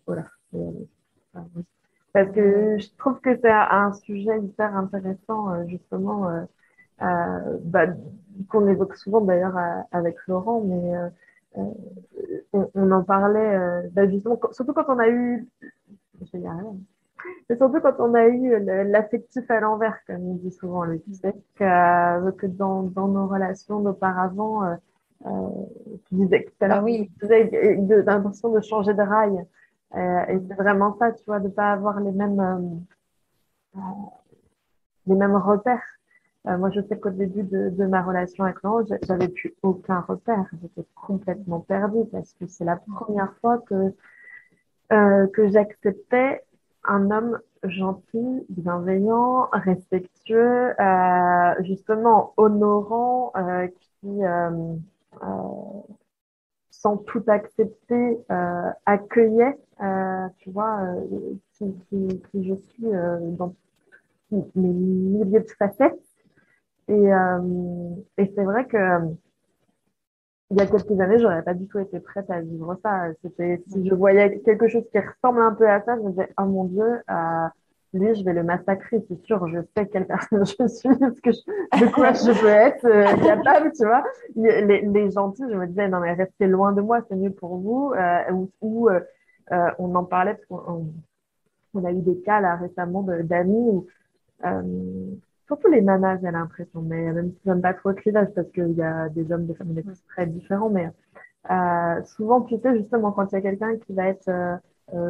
Voilà. Oui. Parce que je trouve que c'est un sujet hyper intéressant, justement, bah, qu'on évoque souvent d'ailleurs avec Laurent, mais on en parlait bah, justement, surtout quand on a eu, je vais y arriver, mais surtout quand on a eu l'affectif à l'envers, comme il dit souvent, lui, tu sais, que dans nos relations d'auparavant, euh, tu disais tout à Bah l'heure, oui, tu disais l'impression de changer de rail. Et c'est vraiment ça, tu vois, de pas avoir les mêmes repères. Moi, je sais qu'au début de ma relation avec Laurent, j'avais plus aucun repère. J'étais complètement perdue parce que c'est la première fois que j'acceptais un homme gentil, bienveillant, respectueux, justement honorant, qui, euh, sans tout accepter, accueillait, tu vois, qui je suis dans tous mes milliers de facettes. Et c'est vrai que il y a quelques années, j'aurais pas du tout été prête à vivre ça. C'était, si je voyais quelque chose qui ressemble un peu à ça, je me disais, oh mon Dieu, lui, je vais le massacrer, c'est sûr, je sais quelle personne je suis, de quoi je peux être capable, tu vois. Les gentils, je me disais, non mais restez loin de moi, c'est mieux pour vous. On en parlait parce qu'on a eu des cas là récemment d'amis où euh, surtout les nanas, j'ai l'impression, mais même si j'aime pas trop le clivage parce qu'il y a des hommes, des femmes, des très différents, mais souvent, tu sais, justement, quand il y a quelqu'un qui va être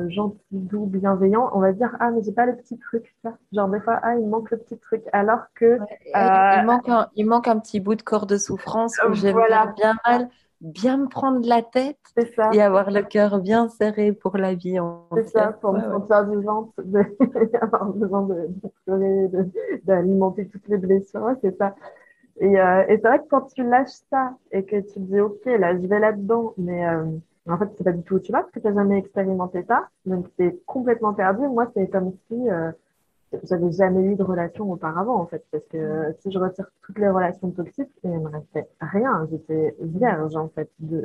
gentil, doux, bienveillant, on va se dire, ah, mais j'ai pas le petit truc, ça. Genre, des fois, ah, il me manque le petit truc. Alors que, ouais. Et euh, il manque un petit bout de corps de souffrance où je vais me faire voilà, bien mal, bien me prendre la tête c'est ça. et avoir le cœur bien serré pour la vie C'est ça, entière. pour me Ouais, ouais. sentir vivante, avoir besoin de pleurer, d'alimenter toutes les blessures, ouais, c'est ça. Et c'est vrai que quand tu lâches ça et que tu te dis, OK, là, je vais là-dedans, mais en fait, c'est pas du tout où tu vas parce que tu n'as jamais expérimenté ça. Donc, c'est complètement perdu. Moi, c'est comme si j'avais jamais eu de relation auparavant, en fait. Parce que si je retire toutes les relations toxiques, il ne me restait rien. J'étais vierge, en fait, de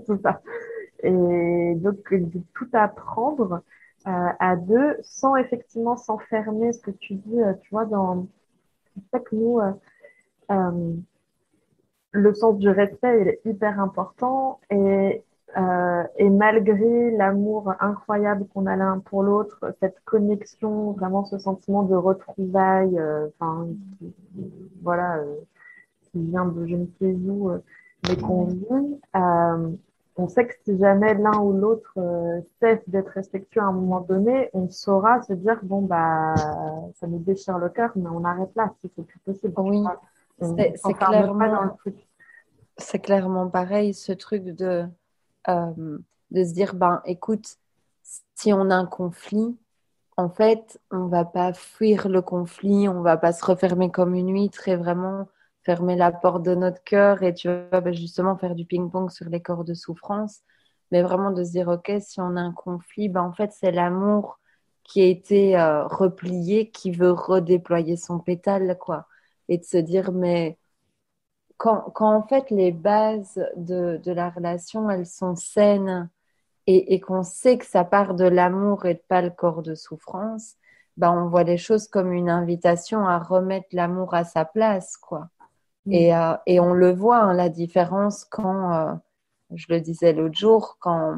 tout ça. Et donc, de tout apprendre à deux sans effectivement s'enfermer, ce que tu dis, tu vois, dans... Je sais que nous... euh, le sens du respect, il est hyper important et malgré l'amour incroyable qu'on a l'un pour l'autre, cette connexion, vraiment ce sentiment de retrouvailles, enfin, voilà, qui vient de je ne sais où, mais qu'on vit, on sait que si jamais l'un ou l'autre cesse d'être respectueux à un moment donné, on saura se dire, bon, bah, ça nous déchire le cœur, mais on arrête là, si c'est plus possible, tu Oui, vois. On c'est s'enferme pas dans le clairement, truc. c'est clairement pareil, ce truc de se dire, ben, écoute, si on a un conflit, en fait, on va pas fuir le conflit, on va pas se refermer comme une huître et vraiment fermer la porte de notre cœur et tu vas ben, justement faire du ping-pong sur les corps de souffrance, mais vraiment de se dire, ok, si on a un conflit, ben, en fait, c'est l'amour qui a été replié, qui veut redéployer son pétale, quoi. Et de se dire, mais quand en fait les bases de la relation, elles sont saines et qu'on sait que ça part de l'amour et pas le corps de souffrance, ben on voit les choses comme une invitation à remettre l'amour à sa place, quoi. Et on le voit, hein, la différence quand, je le disais l'autre jour, quand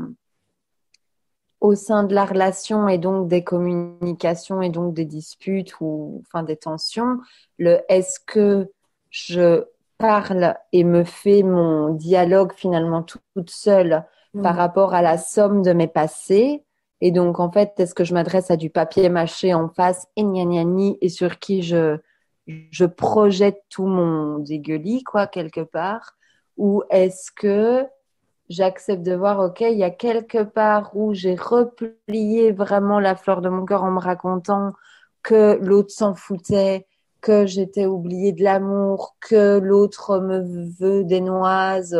au sein de la relation et donc des communications et donc des disputes ou enfin des tensions, le est-ce que je parle et me fais mon dialogue finalement toute seule par Mm. rapport à la somme de mes passés et donc en fait est-ce que je m'adresse à du papier mâché en face et gna gna gni et sur qui je projette tout mon dégueulis quoi quelque part ou est-ce que j'accepte de voir, ok, il y a quelque part où j'ai replié vraiment la fleur de mon cœur en me racontant que l'autre s'en foutait, que j'étais oubliée de l'amour, que l'autre me veut des noises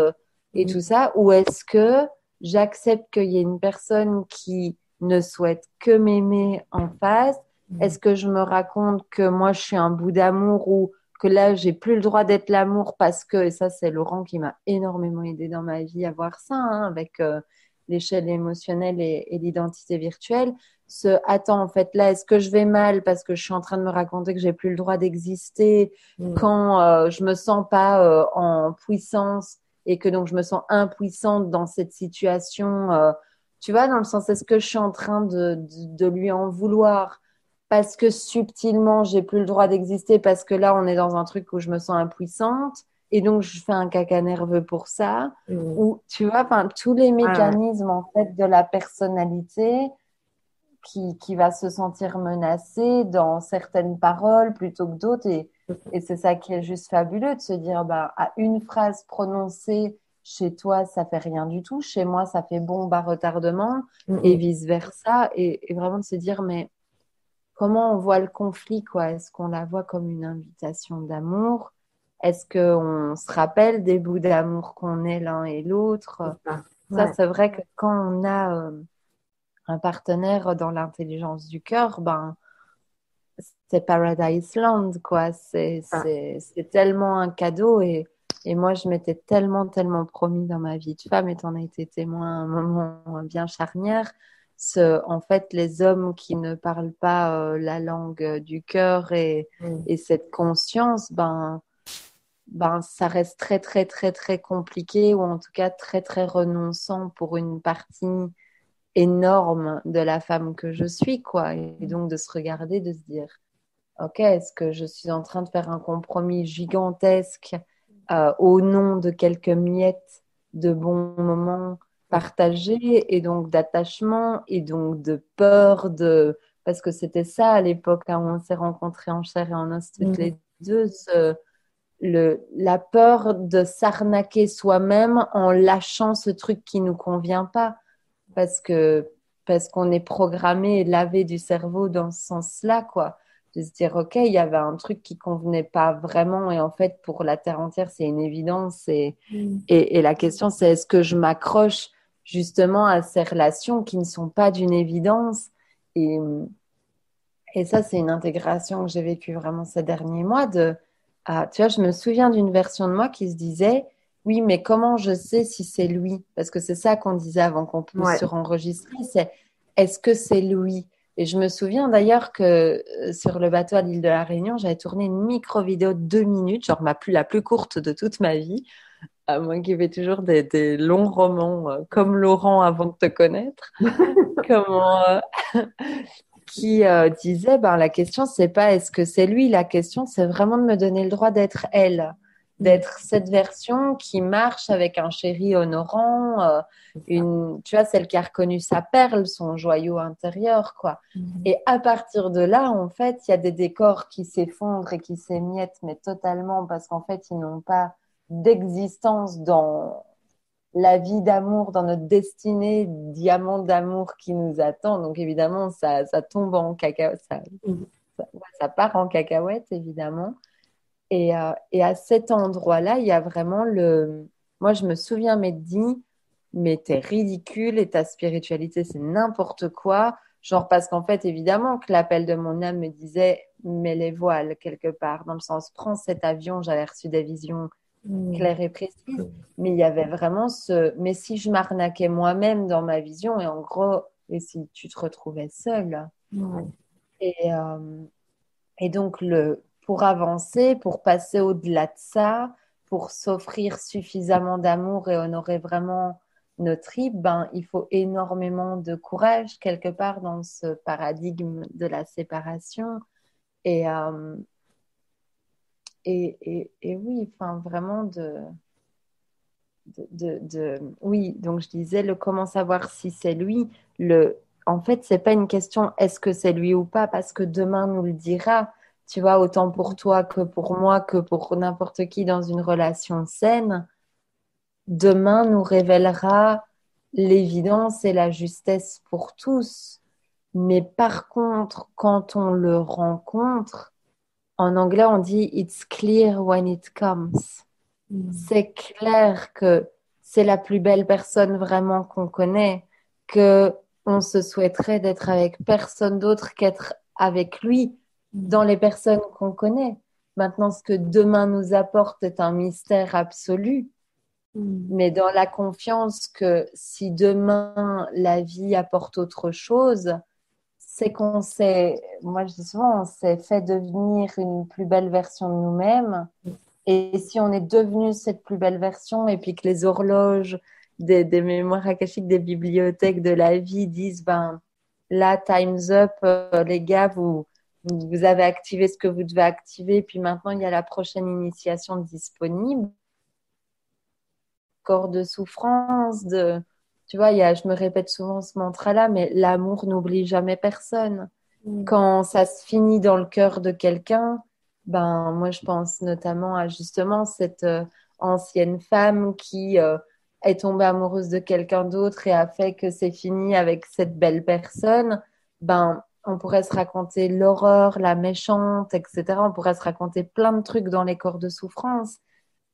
et tout Mm. ça, ou est-ce que j'accepte qu'il y ait une personne qui ne souhaite que m'aimer en face? Mm. Est-ce que je me raconte que moi je suis un bout d'amour ou que là, j'ai plus le droit d'être l'amour parce que, et ça, c'est Laurent qui m'a énormément aidé dans ma vie à voir ça, hein, avec l'échelle émotionnelle et l'identité virtuelle. Attends, en fait, là, est-ce que je vais mal parce que je suis en train de me raconter que j'ai plus le droit d'exister quand je me sens pas en puissance et que donc je me sens impuissante dans cette situation, tu vois, dans le sens, est-ce que je suis en train de lui en vouloir parce que subtilement, j'ai plus le droit d'exister parce que là, on est dans un truc où je me sens impuissante et donc je fais un caca nerveux pour ça. Ou, tu vois, enfin, tous les Ouais, mécanismes, en fait, de la personnalité qui va se sentir menacée dans certaines paroles plutôt que d'autres. Et c'est ça qui est juste fabuleux de se dire, bah, à une phrase prononcée chez toi, ça fait rien du tout. Chez moi, ça fait bombe à retardement et vice-versa. Et vraiment de se dire, mais comment on voit le conflit, quoi? Est-ce qu'on la voit comme une invitation d'amour? Est-ce qu'on se rappelle des bouts d'amour qu'on est l'un et l'autre? c'est ça. Ça, Ouais, c'est vrai que quand on a un partenaire dans l'intelligence du cœur, ben, c'est Paradise Land, quoi. ça. C'est tellement un cadeau et moi, je m'étais tellement promis dans ma vie de femme et t'en as été témoin à un moment bien charnière. En fait, les hommes qui ne parlent pas la langue du cœur et cette conscience, ben, ça reste très compliqué ou en tout cas très renonçant pour une partie énorme de la femme que je suis, quoi. Et donc de se regarder, de se dire, OK, est-ce que je suis en train de faire un compromis gigantesque au nom de quelques miettes de bons moments partagés et donc d'attachement et donc de peur de... Parce que c'était ça à l'époque hein, où on s'est rencontrés en chair et en os toutes les deux, la peur de s'arnaquer soi-même en lâchant ce truc qui nous convient pas parce que parce qu'on est programmé et lavé du cerveau dans ce sens-là, quoi. De se dire, OK, il y avait un truc qui convenait pas vraiment et en fait, pour la Terre entière, c'est une évidence. Et la question, c'est est-ce que je m'accroche justement à ces relations qui ne sont pas d'une évidence et, et ça, c'est une intégration que j'ai vécue vraiment ces derniers mois tu vois, je me souviens d'une version de moi qui se disait, oui, mais comment je sais si c'est lui? Parce que c'est ça qu'on disait avant qu'on puisse Ouais. se enregistrer, c'est est-ce que c'est lui? Et je me souviens d'ailleurs que sur le bateau à l'île de la Réunion, j'avais tourné une micro-vidéo de 2 minutes, genre la plus courte de toute ma vie, à moi qui fais toujours des longs romans comme Laurent avant de te connaître. Comment, qui disait, ben, la question, c'est pas est-ce que c'est lui, la question, c'est vraiment de me donner le droit d'être elle, d'être cette version qui marche avec un chéri honorant, tu vois, celle qui a reconnu sa perle, son joyau intérieur, quoi. Et à partir de là, en fait, il y a des décors qui s'effondrent et qui s'émiettent, mais totalement, parce qu'en fait, ils n'ont pas d'existence dans la vie d'amour, dans notre destinée, diamant d'amour qui nous attend. Donc évidemment, ça tombe en cacahuète, ça part en cacahuète, évidemment. Et à cet endroit-là, il y a vraiment le... Moi, je me souviens m'être dit, mais t'es ridicule et ta spiritualité, c'est n'importe quoi. Genre parce qu'en fait, évidemment que l'appel de mon âme me disait, mets les voiles quelque part, dans le sens, prends cet avion, j'avais reçu des visions claire et précise, mais il y avait vraiment mais si je m'arnaquais moi-même dans ma vision, et en gros, et si tu te retrouvais seule. Ouais. Et, et donc, pour avancer, pour passer au-delà de ça, pour s'offrir suffisamment d'amour et honorer vraiment nos tripes, ben, il faut énormément de courage quelque part dans ce paradigme de la séparation. Et, et oui, enfin, vraiment oui, donc je disais le comment savoir si c'est lui. En fait, c'est pas une question est-ce que c'est lui ou pas, parce que demain nous le dira. Tu vois, autant pour toi que pour moi, que pour n'importe qui dans une relation saine. Demain nous révélera l'évidence et la justesse pour tous. Mais par contre, quand on le rencontre, en anglais on dit it's clear when it comes. C'est clair que c'est la plus belle personne vraiment qu'on connaît, que on se souhaiterait d'être avec personne d'autre qu'être avec lui dans les personnes qu'on connaît. Maintenant, ce que demain nous apporte est un mystère absolu, mais dans la confiance que si demain la vie apporte autre chose, c'est qu'on s'est, moi je dis souvent, on s'est fait devenir une plus belle version de nous-mêmes. Et si on est devenu cette plus belle version et puis que les horloges des mémoires akashiques, des bibliothèques de la vie disent, ben là, time's up, les gars, vous avez activé ce que vous devez activer, puis maintenant il y a la prochaine initiation disponible. Corps de souffrance, tu vois, je me répète souvent ce mantra-là, mais l'amour n'oublie jamais personne. Mm. Quand ça se finit dans le cœur de quelqu'un, ben moi je pense notamment à justement cette ancienne femme qui est tombée amoureuse de quelqu'un d'autre et a fait que c'est fini avec cette belle personne. Ben on pourrait se raconter l'horreur, la méchante, etc. On pourrait se raconter plein de trucs dans les corps de souffrance.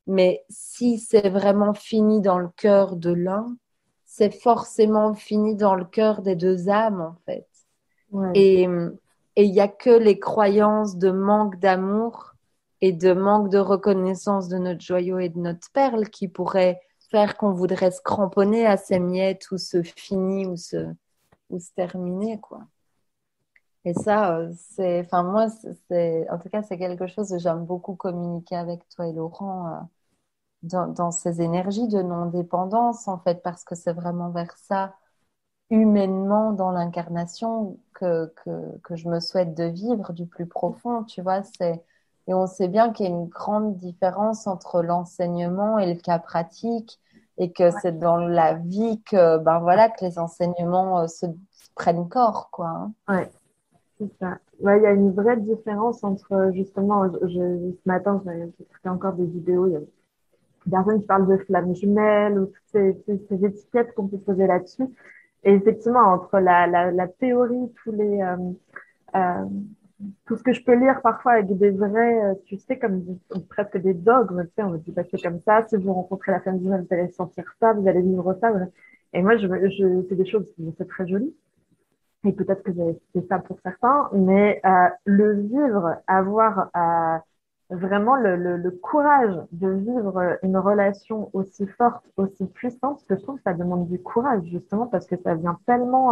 Mais si c'est vraiment fini dans le cœur de l'un, c'est forcément fini dans le cœur des deux âmes, en fait. Ouais. Et et il n'y a que les croyances de manque d'amour et de manque de reconnaissance de notre joyau et de notre perle qui pourraient faire qu'on voudrait se cramponner à ces miettes ou se finir ou se terminer, quoi. Et ça, enfin, moi, en tout cas, c'est quelque chose que j'aime beaucoup communiquer avec toi et Laurent. Dans ces énergies de non-dépendance, en fait, parce que c'est vraiment vers ça, humainement, dans l'incarnation, que je me souhaite de vivre du plus profond, tu vois. Et on sait bien qu'il y a une grande différence entre l'enseignement et le cas pratique, et que c'est dans la vie que, ben voilà, que les enseignements se prennent corps, quoi. Hein. Ouais, c'est ça. Ouais, il y a une vraie différence entre, justement, ce matin, j'ai écouté encore des vidéos, il y a des personnes qui parlent de flammes jumelles ou toutes ces étiquettes qu'on peut poser là-dessus. Et effectivement, entre la théorie, euh, tout ce que je peux lire parfois avec des vrais, tu sais, presque des dogmes, tu sais, on me dit, bah, c'est comme ça, si vous rencontrez la femme du mal, vous allez sentir ça, vous allez vivre ça. Voilà. Et moi, c'est des choses qui sont très jolies. Et peut-être que c'est ça pour certains, mais le vivre, avoir vraiment le courage de vivre une relation aussi forte, aussi puissante, parce que je trouve que ça demande du courage, justement, parce que ça vient tellement,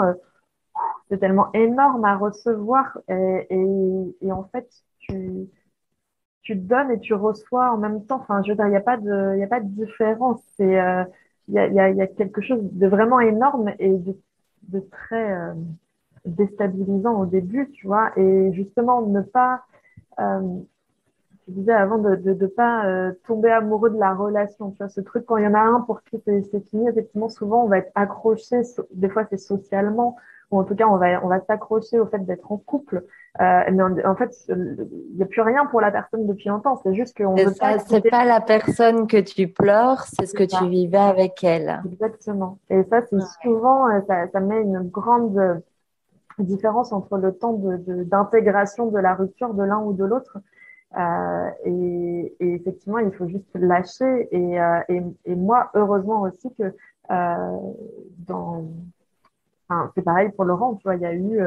c'est tellement énorme à recevoir, et en fait, tu donnes et tu reçois en même temps. Enfin, je veux dire, il y a pas de différence. Il y a quelque chose de vraiment énorme et de très déstabilisant au début, tu vois. Et justement, ne pas, euh, tu disais avant, de pas tomber amoureux de la relation. Tu vois, ce truc, quand il y en a un pour qui c'est fini, effectivement, souvent, on va être accroché. Des fois, c'est socialement, ou en tout cas, on va s'accrocher au fait d'être en couple. Mais en fait, il n'y a plus rien pour la personne depuis longtemps. C'est juste qu'on C'est veut pas ça, c'est quitter. pas la personne que tu pleures, c'est ce que tu Ça. vivais avec elle. Exactement. Et ça, c'est souvent, ça met une grande différence entre le temps d'intégration de la rupture de l'un ou de l'autre. Et effectivement, il faut juste lâcher. Et moi, heureusement aussi que dans, enfin, c'est pareil pour Laurent, tu vois, il y a eu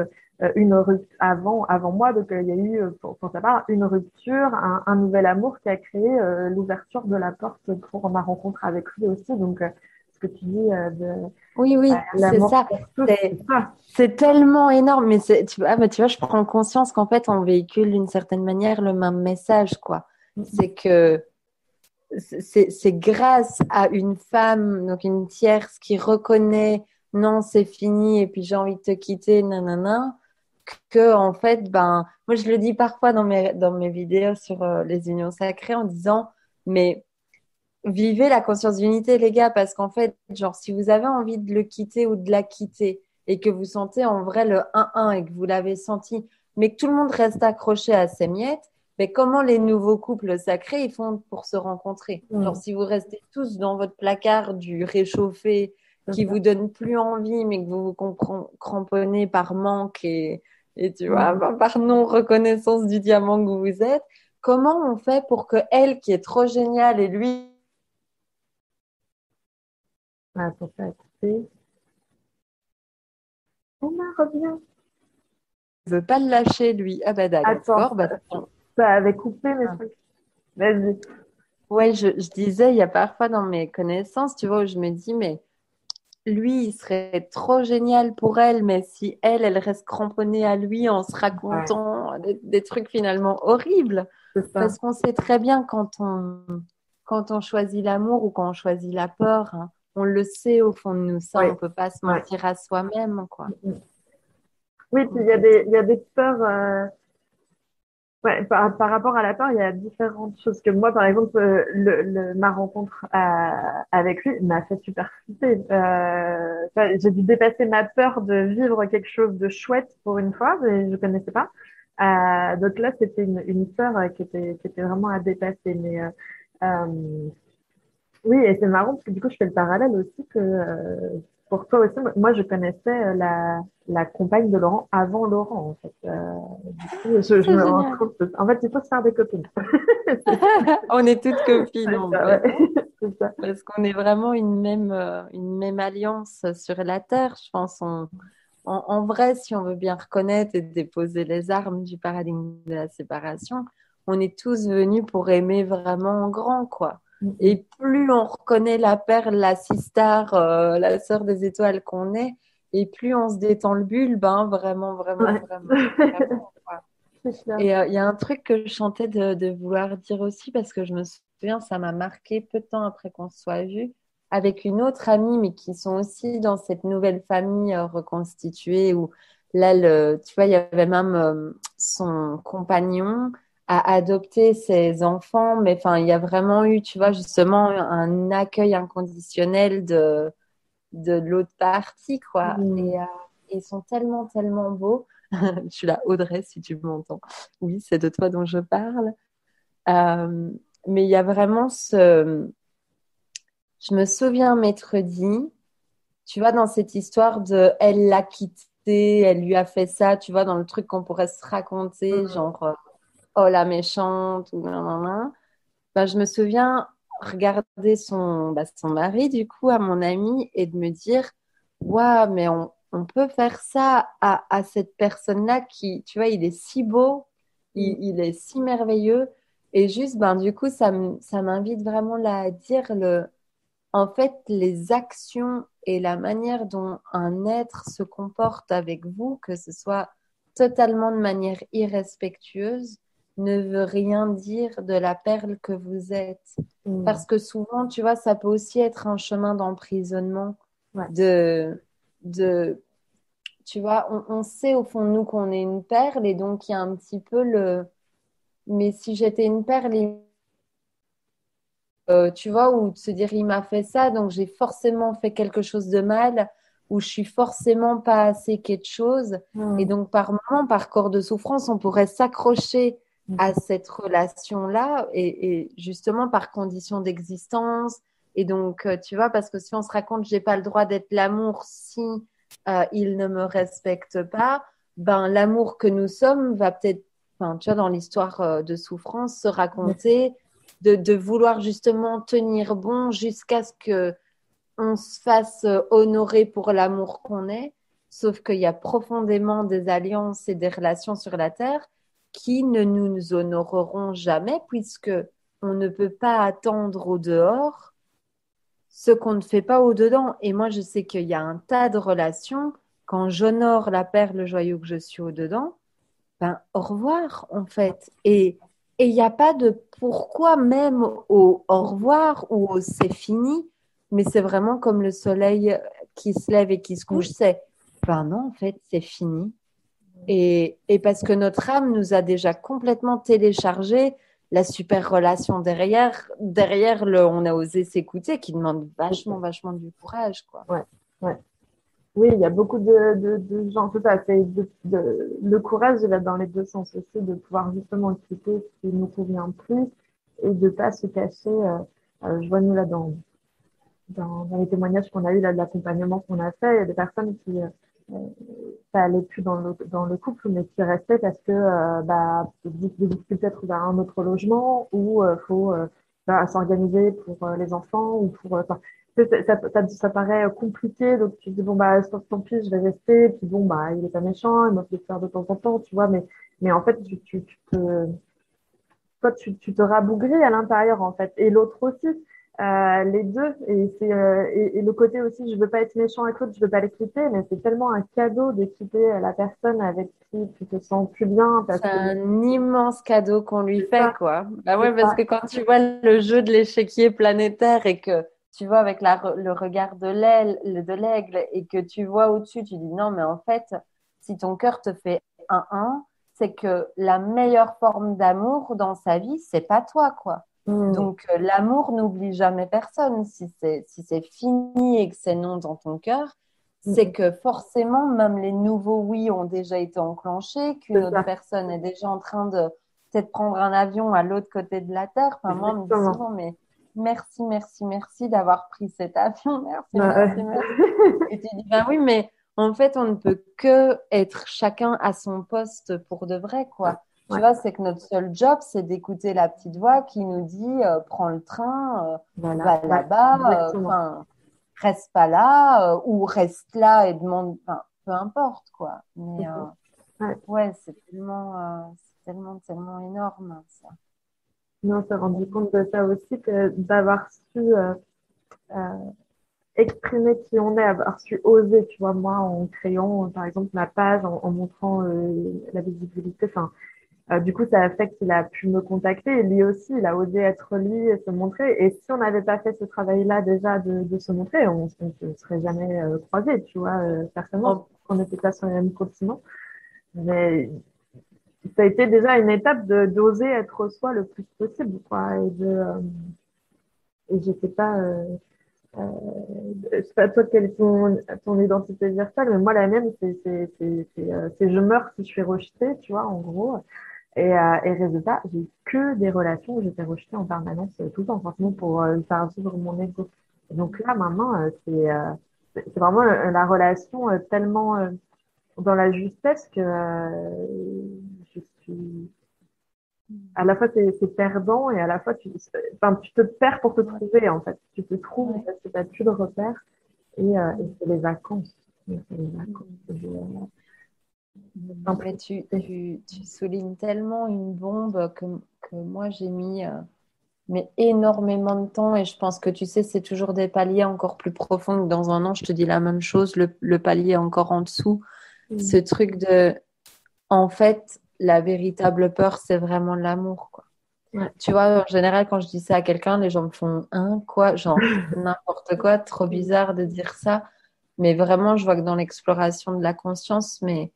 une rupture avant moi, donc il y a eu, pour sa part, une rupture, un nouvel amour qui a créé l'ouverture de la porte pour ma rencontre avec lui aussi. Donc, ce que tu dis Oui, oui, c'est l'amour ça. pour tous, c'est C'est, ça. c'est tellement énorme. Mais tu vois, je prends conscience qu'en fait, on véhicule d'une certaine manière le même message, quoi. C'est que c'est grâce à une femme, donc une tierce, qui reconnaît non, c'est fini et puis j'ai envie de te quitter, nanana, que en fait, ben, moi je le dis parfois dans mes vidéos sur les unions sacrées en disant, mais vivez la conscience d'unité, les gars, parce qu'en fait, genre, si vous avez envie de le quitter ou de la quitter et que vous sentez en vrai le 1-1 et que vous l'avez senti, mais que tout le monde reste accroché à ses miettes, mais comment les nouveaux couples sacrés ils font pour se rencontrer? Genre, Mm, si vous restez tous dans votre placard du réchauffé c'est qui ça. vous donne plus envie, mais que vous vous cramponnez par manque et tu vois, Mm. par non-reconnaissance du diamant que vous êtes, comment on fait pour que elle, qui est trop géniale et lui, Attends, ça a coupé. On en revient. veut pas le lâcher, lui. Ah bah Attends, d'accord, bah, ça avait coupé, mais vas-y. Ouais, je disais, il y a parfois dans mes connaissances, tu vois, où je me dis, mais lui, il serait trop génial pour elle, mais si elle, elle reste cramponnée à lui en se Ouais, racontant des trucs finalement horribles, c'est ça. parce qu'on sait très bien quand on choisit l'amour ou quand on choisit la peur, hein, on le sait au fond de nous, ça, Oui, on peut pas se ouais. mentir à soi-même, quoi. Oui, puis il y a des peurs. Ouais, par rapport à la peur, il y a différentes choses. Que moi, par exemple, ma rencontre avec lui m'a fait super flipper. Enfin, j'ai dû dépasser ma peur de vivre quelque chose de chouette pour une fois, mais je connaissais pas. Donc là, c'était une peur qui était vraiment à dépasser. Euh, oui, et c'est marrant parce que du coup, je fais le parallèle aussi que pour toi aussi, moi, je connaissais la compagne de Laurent avant Laurent, en fait. Du coup, je C'est me rends génial. compte. En fait, il faut se faire des copines. On est toutes copines, C'est en ça, ouais. fait, hein. C'est ça. Parce qu'on est vraiment une même alliance sur la Terre. Je pense en vrai, si on veut bien reconnaître et déposer les armes du paradigme de la séparation, on est tous venus pour aimer vraiment en grand, quoi. Mm, mm. Et plus on reconnaît la perle, la sistar, la sœur des étoiles qu'on est, et plus on se détend le bulle, ben vraiment, vraiment, Ouais. vraiment, vraiment, quoi. C'est clair. Et il y a un truc que je chantais de vouloir dire aussi, parce que je me souviens, ça m'a marqué peu de temps après qu'on se soit vus, avec une autre amie, mais qui sont aussi dans cette nouvelle famille reconstituée, où là, tu vois, il y avait même son compagnon a adopté ses enfants, mais enfin, il y a vraiment eu, tu vois, justement, un accueil inconditionnel de l'autre partie, quoi. Mm. Et ils sont tellement, tellement beaux. Je suis là, Audrey, si tu m'entends. Oui, c'est de toi dont je parle. Euh, mais il y a vraiment ce... Je me souviens m'être dit, tu vois, dans cette histoire de elle l'a quitté, elle lui a fait ça, tu vois, dans le truc qu'on pourrait se raconter, Mm. genre, oh la méchante, ou nan. Ben, je me souviens regarder son mari, du coup, à mon ami, et de me dire, waouh, mais on peut faire ça à cette personne-là qui, tu vois, il est si beau, Mm. il est si merveilleux. Et juste, ben, du coup, ça m'invite vraiment là à dire en fait, les actions et la manière dont un être se comporte avec vous, que ce soit totalement de manière irrespectueuse, ne veut rien dire de la perle que vous êtes. Mm. Parce que souvent, tu vois, ça peut aussi être un chemin d'emprisonnement, Ouais. de, de, tu vois, on sait au fond de nous qu'on est une perle et donc il y a un petit peu mais si j'étais une perle, tu vois, ou de se dire il m'a fait ça, donc j'ai forcément fait quelque chose de mal, ou je suis forcément pas assez quelque chose. Et Mm. donc par moment, par corps de souffrance, on pourrait s'accrocher à Mm. cette relation-là, et justement par condition d'existence. Et donc, tu vois, parce que si on se raconte, j'ai pas le droit d'être l'amour si il ne me respecte pas, ben l'amour que nous sommes va peut-être, enfin, tu vois, dans l'histoire de souffrance, se raconter de vouloir justement tenir bon jusqu'à ce que on se fasse honorer pour l'amour qu'on est. Sauf qu'il y a profondément des alliances et des relations sur la Terre qui ne nous honoreront jamais puisque on ne peut pas attendre au dehors ce qu'on ne fait pas au dedans. Et moi, je sais qu'il y a un tas de relations. Quand j'honore la perle, le joyau que je suis au dedans, ben, au revoir, en fait. Et il n'y a pas de pourquoi même au au revoir ou au c'est fini, mais c'est vraiment comme le soleil qui se lève et qui se couche, Mm. c'est, ben non, en fait, c'est fini. Et parce que notre âme nous a déjà complètement téléchargé la super relation derrière on a osé s'écouter, qui demande vachement, vachement du courage, quoi. Ouais. Ouais. Oui, il y a beaucoup de gens, tout à fait. Le courage, il va dans les deux sens aussi, de pouvoir justement quitter ce qui nous convient plus et de pas se cacher. Je vois nous là dans les témoignages qu'on a eu là de l'accompagnement qu'on a fait, il y a des personnes qui ça allait plus dans le couple, mais qui restaient parce que bah des difficultés à trouver un autre logement ou faut bah, s'organiser pour les enfants ou pour enfin, ça paraît compliqué, donc tu te dis bon bah tant pis, je vais rester, puis bon bah il est pas méchant, il m'a fait faire de temps en temps, tu vois, mais en fait tu peux toi, tu te rabougris à l'intérieur, en fait. Et l'autre aussi. Les deux. Et le côté aussi, je veux pas être méchant avec l'autre, je veux pas les quitter, mais c'est tellement un cadeau de quitter la personne avec qui tu te sens plus bien parce C'est que un immense cadeau qu'on lui c'est fait, ça, quoi. Bah c'est ouais, parce ça. que quand tu vois le jeu de l'échiquier planétaire et que tu vois avec le regard de l'aigle et que tu vois au-dessus, tu dis non, mais en fait, si ton cœur te fait un, c'est que la meilleure forme d'amour dans sa vie, c'est pas toi, quoi. Mm, Donc, l'amour n'oublie jamais personne. Si c'est fini et que c'est non dans ton cœur, c'est mm, que forcément, même les nouveaux oui ont déjà été enclenchés, qu'une c'est autre ça, personne est déjà en train de peut-être prendre un avion à l'autre côté de la Terre. Enfin, moi, on me dit exactement. souvent, mais merci, merci, merci d'avoir pris cet avion. Merci, Ouais. merci, merci. Et tu dis, ben oui, mais en fait, on ne peut que être chacun à son poste pour de vrai, quoi. Tu Ouais, vois, c'est que notre seul job, c'est d'écouter la petite voix qui nous dit, prends le train, voilà, va ouais, là-bas, exactement. enfin reste pas là ou reste là et demande, enfin, peu importe quoi. Mais Ouais. ouais, c'est tellement, tellement énorme ça. Mais on s'est rendu compte de ça aussi, que d'avoir su euh, exprimer qui on est, avoir su oser, tu vois, moi, en créant, par exemple, ma page, en montrant la visibilité, enfin, du coup, ça a fait qu'il a pu me contacter et lui aussi, il a osé être lui et se montrer. Et si on n'avait pas fait ce travail-là déjà de se montrer, on ne se serait jamais croisés, tu vois, personnellement, En- on n'était pas sur le même continent. Mais ça a été déjà une étape d'oser être soi le plus possible, quoi. Et j'étais pas, je sais pas toi quelle est ton identité virtuelle, mais moi la mienne, c'est je meurs si je suis rejetée, tu vois, en gros. Et résultat, j'ai eu que des relations où j'étais rejetée en permanence tout le temps, forcément pour faire vivre mon ego. Et donc là, maintenant, c'est vraiment la relation tellement dans la justesse que je suis. À la fois, c'est perdant et à la fois, enfin, tu te perds pour te ouais, trouver, en fait. Tu te trouves ouais. parce que tu n'as plus de repères et Mm. c'est les vacances. Et c'est les vacances. Mm. Mais tu, Simplicité. tu, tu soulignes tellement une bombe que moi j'ai mis mais énormément de temps et je pense que tu sais, c'est toujours des paliers encore plus profonds que dans un an, je te dis la même chose, le palier encore en dessous. Mm. Ce truc de en fait, la véritable peur, c'est vraiment l'amour, quoi. Ouais. Tu vois, en général, quand je dis ça à quelqu'un, les gens me font, hein, quoi, genre, n'importe quoi, trop bizarre de dire ça. Mais vraiment, je vois que dans l'exploration de la conscience, mais,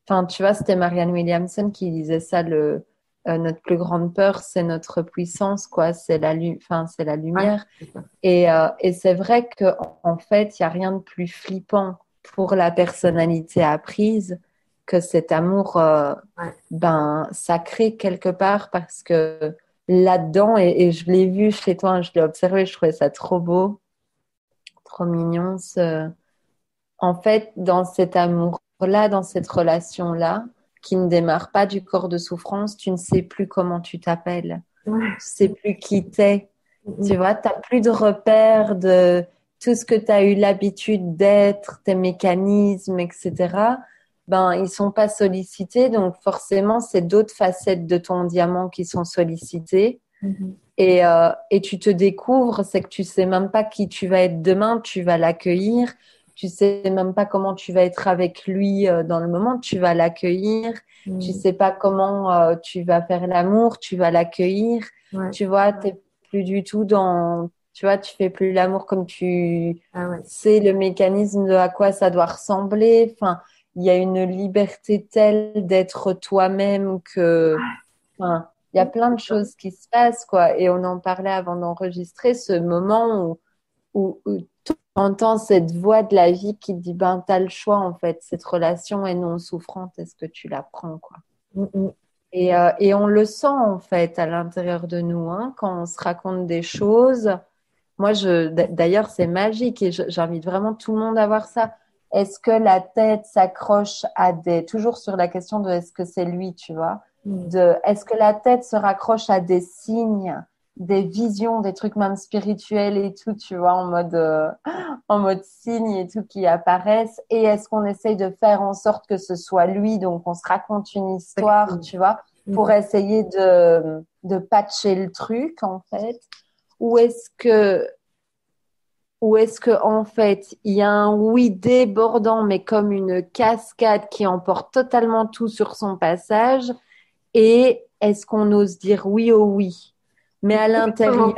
enfin, tu vois, c'était Marianne Williamson qui disait ça, notre plus grande peur, c'est notre puissance, quoi, enfin, c'est la Ouais, lumière. c'est ça. Et c'est vrai que, en fait, il n'y a rien de plus flippant pour la personnalité apprise que cet amour, Ouais. ben, sacré quelque part parce que là-dedans, et je l'ai vu chez toi, hein, je l'ai observé, je trouvais ça trop beau, trop mignon. En fait, dans cet amour-là, dans cette relation-là, qui ne démarre pas du corps de souffrance, tu ne sais plus comment tu t'appelles, Ouais. tu sais plus qui t'es. Mm, Tu vois, tu n'as plus de repères de tout ce que tu as eu l'habitude d'être, tes mécanismes, etc. Ben, ils sont pas sollicités, donc forcément, c'est d'autres facettes de ton diamant qui sont sollicitées. mm, Et tu te découvres, c'est que tu sais même pas qui tu vas être demain, tu vas l'accueillir. Tu sais même pas comment tu vas être avec lui dans le moment, tu vas l'accueillir. Tu mm, sais pas comment tu vas faire l'amour, tu vas l'accueillir. mm. Ouais. Tu vois, t'es plus du tout dans, tu vois, tu fais plus l'amour comme tu Ah ouais. sais le mécanisme de à quoi ça doit ressembler. Enfin, il y a une liberté telle d'être toi-même que, enfin, il y a Oui, plein c'est de ça. choses qui se passent, quoi. Et on en parlait avant d'enregistrer ce moment où tu entends cette voix de la vie qui te dit, ben, t'as le choix, en fait. Cette relation est non souffrante. Est-ce que tu la prends, quoi? Mm, mm. Et on le sent, en fait, à l'intérieur de nous, hein, quand on se raconte des choses. Moi, d'ailleurs, c'est magique et j'invite vraiment tout le monde à voir ça. Est-ce que la tête s'accroche toujours sur la question de est-ce que c'est lui, tu vois, Mm. est-ce que la tête se raccroche à des signes, des visions, des trucs même spirituels et tout, tu vois, en mode signes et tout qui apparaissent. Et est-ce qu'on essaye de faire en sorte que ce soit lui, donc on se raconte une histoire, Exactement. tu vois, Mm, pour essayer de patcher le truc, en fait? Ou est-ce que en fait, il y a un oui débordant, mais comme une cascade qui emporte totalement tout sur son passage? Et est-ce qu'on ose dire oui au oui? Mais à Exactement.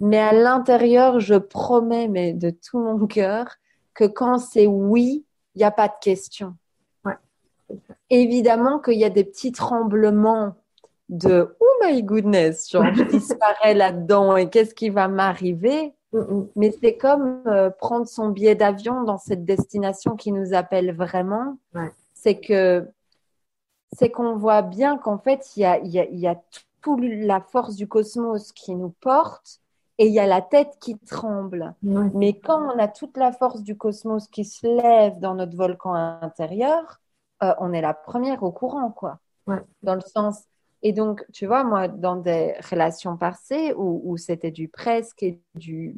l'intérieur, je promets, mais de tout mon cœur, que quand c'est oui, il n'y a pas de question. Ouais, c'est ça. Évidemment qu'il y a des petits tremblements de oh my goodness, genre je disparais là-dedans et qu'est-ce qui va m'arriver? Mais c'est comme prendre son billet d'avion dans cette destination qui nous appelle vraiment. Ouais. C'est que c'est qu'on voit bien qu'en fait, il y a toute la force du cosmos qui nous porte et il y a la tête qui tremble. Ouais. Mais quand on a toute la force du cosmos qui se lève dans notre volcan intérieur, on est la première au courant, quoi. Ouais. Dans le sens. Et donc, tu vois, moi, dans des relations passées où c'était du presque et du.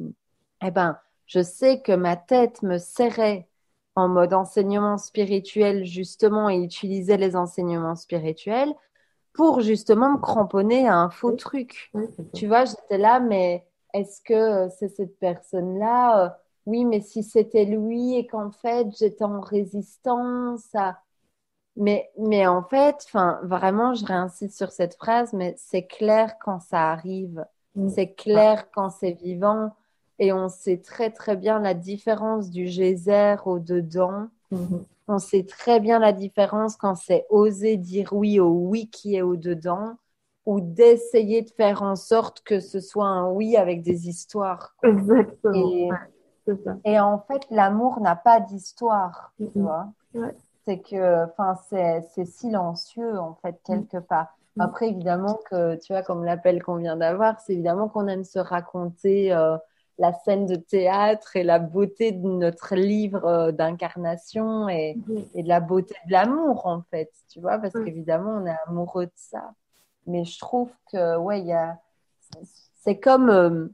Eh ben, je sais que ma tête me serrait en mode enseignement spirituel, justement, et utilisait les enseignements spirituels pour justement me cramponner à un faux Ouais, truc. ouais, c'est ça. Tu vois, j'étais là, mais est-ce que c'est cette personne-là? Oui, mais si c'était lui et qu'en fait j'étais en résistance à. Mais en fait, enfin, vraiment, je réinsiste sur cette phrase, mais c'est clair quand ça arrive, c'est Ah, clair quand c'est vivant, et on sait très très bien la différence du geyser au dedans. mhm. On sait très bien la différence quand c'est oser dire oui au oui qui est au dedans, ou d'essayer de faire en sorte que ce soit un oui avec des histoires, quoi. Exactement. Et, Ouais, c'est ça. et en fait, l'amour n'a pas d'histoire, tu Mhm. vois. Ouais. C'est que, enfin, c'est silencieux, en fait, Mhm. quelque part. Mhm. Après, évidemment que, tu vois, comme l'appel qu'on vient d'avoir, c'est évidemment qu'on aime se raconter la scène de théâtre et la beauté de notre livre d'incarnation Mhm. et de la beauté de l'amour, en fait, tu vois, parce Ouais. qu'évidemment, on est amoureux de ça. Mais je trouve que, ouais, c'est comme,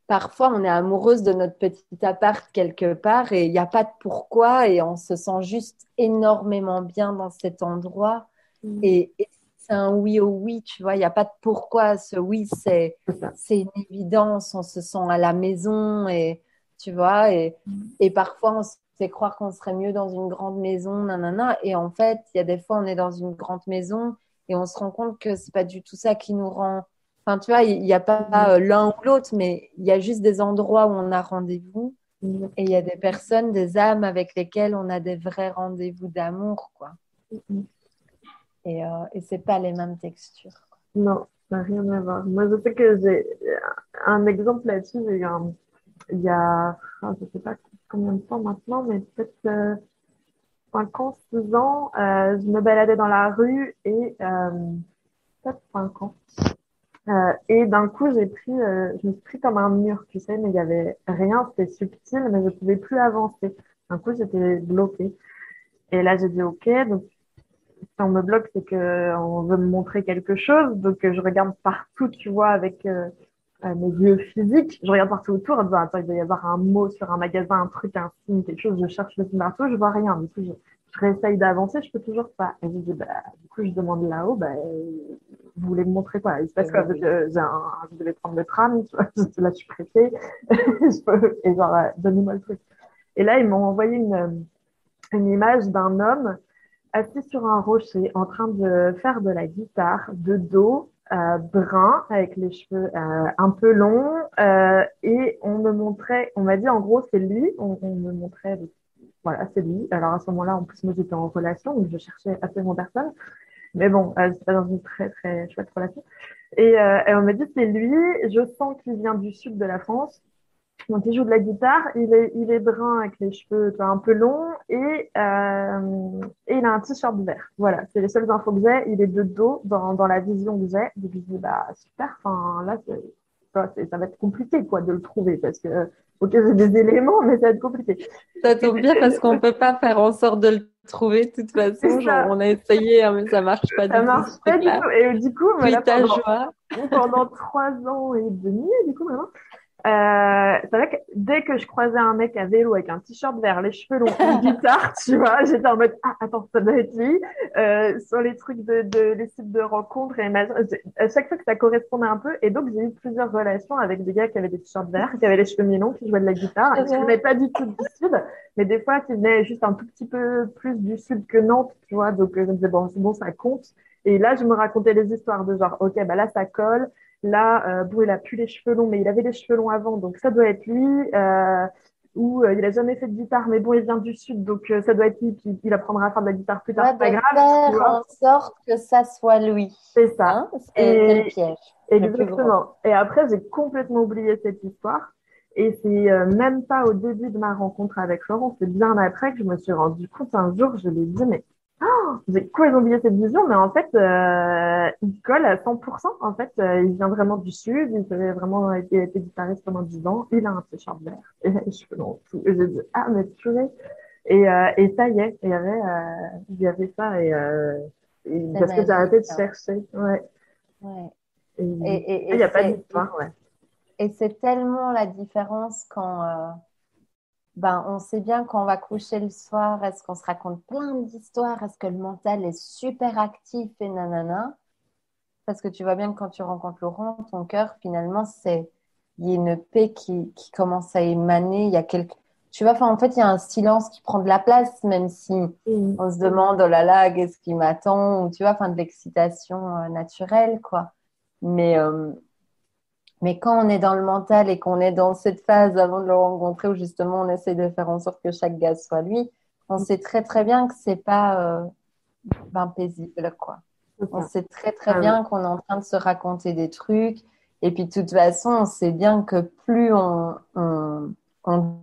parfois, on est amoureuse de notre petit appart quelque part et il n'y a pas de pourquoi et on se sent juste énormément bien dans cet endroit. Mhm. Et c'est un oui au oui, tu vois, il n'y a pas de pourquoi à ce oui, C'est ça. c'est une évidence, on se sent à la maison et tu vois, Mhm. et parfois on se fait croire qu'on serait mieux dans une grande maison, nanana, et en fait, il y a des fois on est dans une grande maison et on se rend compte que c'est pas du tout ça qui nous rend. Enfin, tu vois, il n'y a pas Mhm. l'un ou l'autre, mais il y a juste des endroits où on a rendez-vous et il y a des personnes, des âmes avec lesquelles on a des vrais rendez-vous d'amour, quoi. Mhm. Et c'est pas les mêmes textures. Non, ça n'a rien à voir. Moi, je sais que j'ai un exemple là-dessus. J'ai eu il y a, je sais pas combien de temps maintenant, mais peut-être 5 ans, 6 ans, je me baladais dans la rue et peut-être 5 ans. Et d'un coup, je me suis pris comme un mur, tu sais, mais il y avait rien, c'était subtil, mais je pouvais plus avancer. D'un coup, j'étais bloquée. Et là, j'ai dit, OK, donc si on me bloque, c'est que on veut me montrer quelque chose. Donc, je regarde partout, tu vois, avec mes yeux physiques. Je regarde partout autour en disant, attends, il doit y avoir un mot sur un magasin, un truc, un signe, quelque chose. Je cherche le signe partout, je vois rien. Du coup, je réessaye d'avancer, je peux toujours pas. Et je dis, bah, du coup, je demande là-haut, bah, vous voulez me montrer quoi? Il se passe quoi? Parce que je devais prendre le tram, tu vois. Là, je suis pressée. Et genre, donnez-moi le truc. Et là, ils m'ont envoyé une image d'un homme assis sur un rocher en train de faire de la guitare de dos, brun, avec les cheveux un peu longs. Et on me montrait, on m'a dit en gros, c'est lui. On me montrait, voilà, c'est lui. Alors à ce moment-là, en plus, moi j'étais en relation, donc je cherchais absolument personne. Mais bon, j'étais pas dans une très très chouette relation. Et on m'a dit, c'est lui. Je sens qu'il vient du sud de la France. Donc, il joue de la guitare, il est brun avec les cheveux tu vois, un peu longs et il a un t-shirt vert. Voilà, c'est les seules infos que j'ai. Il est de dos dans la vision que j'ai. Donc, je dis, bah, super, enfin, là, ça va être compliqué, quoi, de le trouver parce que, ok, j'ai des éléments, mais ça va être compliqué. Ça tombe bien parce qu'on peut pas faire en sorte de le trouver de toute façon. Et Genre, ça, on a essayé, hein, mais ça marche pas ça du tout marche ce pas du truc-là. tout. Et du coup, voilà, Puis ta joie. pendant 3 ans et demi, du coup, maintenant, C'est vrai que dès que je croisais un mec à vélo avec un t-shirt vert, les cheveux longs, une guitare, tu vois, j'étais en mode, ah, attends, ça doit être lui. Sur les trucs les sites de rencontres et à chaque fois que ça correspondait un peu. Et donc, j'ai eu plusieurs relations avec des gars qui avaient des t-shirts verts, qui avaient les cheveux mi-longs, qui jouaient de la guitare, et qui venaient pas du tout du sud, mais des fois, qui venaient juste un tout petit peu plus du sud que Nantes, tu vois. Donc, je me disais, bon, c'est bon, ça compte. Et là, je me racontais les histoires de genre, ok, bah là, ça colle. Là, bon, il a plus les cheveux longs, mais il avait les cheveux longs avant, donc ça doit être lui. Ou il a jamais fait de guitare, mais bon, il vient du sud, donc ça doit être lui. Puis il apprendra à faire de la guitare plus Tu tard, vois, c'est pas de grave, tu faire vois. en sorte que ça soit lui. C'est ça. Hein? C'est le Et piège le plus gros. exactement. Et après, j'ai complètement oublié cette histoire. Et c'est même pas au début de ma rencontre avec Laurent, c'est bien après que je me suis rendu compte un jour, je lui ai dit, mais j'ai complètement oublié cette vision, mais en fait, il colle à 100%. En fait, il vient vraiment du sud, il avait vraiment été guitariste pendant 10 ans, il a un t-shirt vert, et les cheveux longs, tout. Et j'ai dit, ah, mais purée. Et ça y est, il y avait ça, C'est parce que j'ai magique, arrêté de hein. chercher, ouais. Ouais. Et Et, il et, n'y et a pas c'est, d'histoire, ouais. et c'est tellement la différence quand ben, on sait bien quand on va coucher le soir, est-ce qu'on se raconte plein d'histoires, est-ce que le mental est super actif et nanana. Parce que tu vois bien que quand tu rencontres Laurent, ton cœur, finalement, il y a une paix qui commence à émaner. Il y a tu vois, enfin, en fait, il y a un silence qui prend de la place, même si Mm. on se demande, oh là là, qu'est-ce qui m'attend, ou tu vois, enfin, de l'excitation naturelle, quoi. Mais, euh, mais quand on est dans le mental et qu'on est dans cette phase avant de le rencontrer, où justement on essaie de faire en sorte que chaque gars soit lui, on sait très très bien que c'est pas ben, paisible, quoi. C'est On ça. sait très très Ah, ouais. bien qu'on est en train de se raconter des trucs. Et puis de toute façon, on sait bien que plus on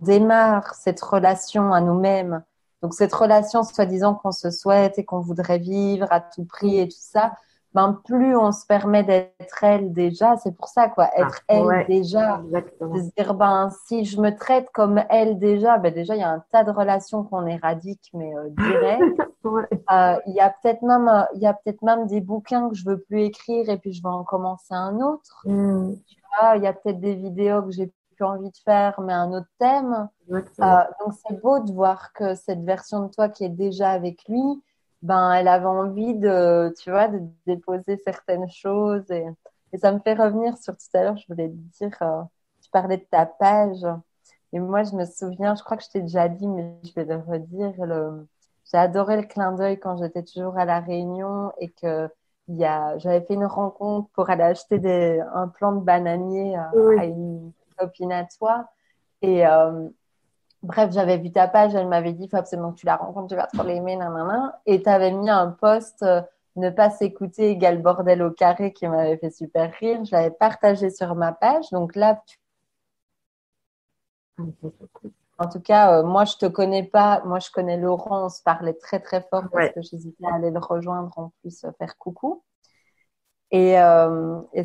démarre cette relation à nous-mêmes, donc cette relation soi-disant qu'on se souhaite et qu'on voudrait vivre à tout prix Mm. et tout ça, ben plus on se permet d'être elle déjà. C'est pour ça, quoi, Ah, être elle ouais, déjà. De exactement. se dire, ben, si je me traite comme elle déjà, ben déjà, il y a un tas de relations qu'on éradique, mais direct. Ouais. Il y a peut-être même des bouquins que je veux plus écrire et puis je vais en commencer un autre. Mm. Il y a peut-être des vidéos que j'ai plus envie de faire, mais un autre thème. Exactement. Donc c'est beau de voir que cette version de toi qui est déjà avec lui, ben elle avait envie de, tu vois, de déposer certaines choses et ça me fait revenir sur tout à l'heure. Je voulais te dire, tu parlais de ta page et moi je me souviens, je crois que je t'ai déjà dit, mais je vais le redire. J'ai adoré le clin d'œil quand j'étais toujours à La Réunion et que j'avais fait une rencontre pour aller acheter un plant de bananier à Oui. une copine à toi. Et bref, j'avais vu ta page, elle m'avait dit, il faut absolument que tu la rencontres, tu vas trop l'aimer, nanana. Et tu avais mis un post, ne pas s'écouter égale bordel au carré, qui m'avait fait super rire. Je l'avais partagé sur ma page. Donc là, Ah, ça, c'est cool. en tout cas, moi, je te connais pas. Moi, je connais Laurent. On se parlait très, très fort parce Ouais. que j'hésitais à aller le rejoindre en plus, faire coucou. Et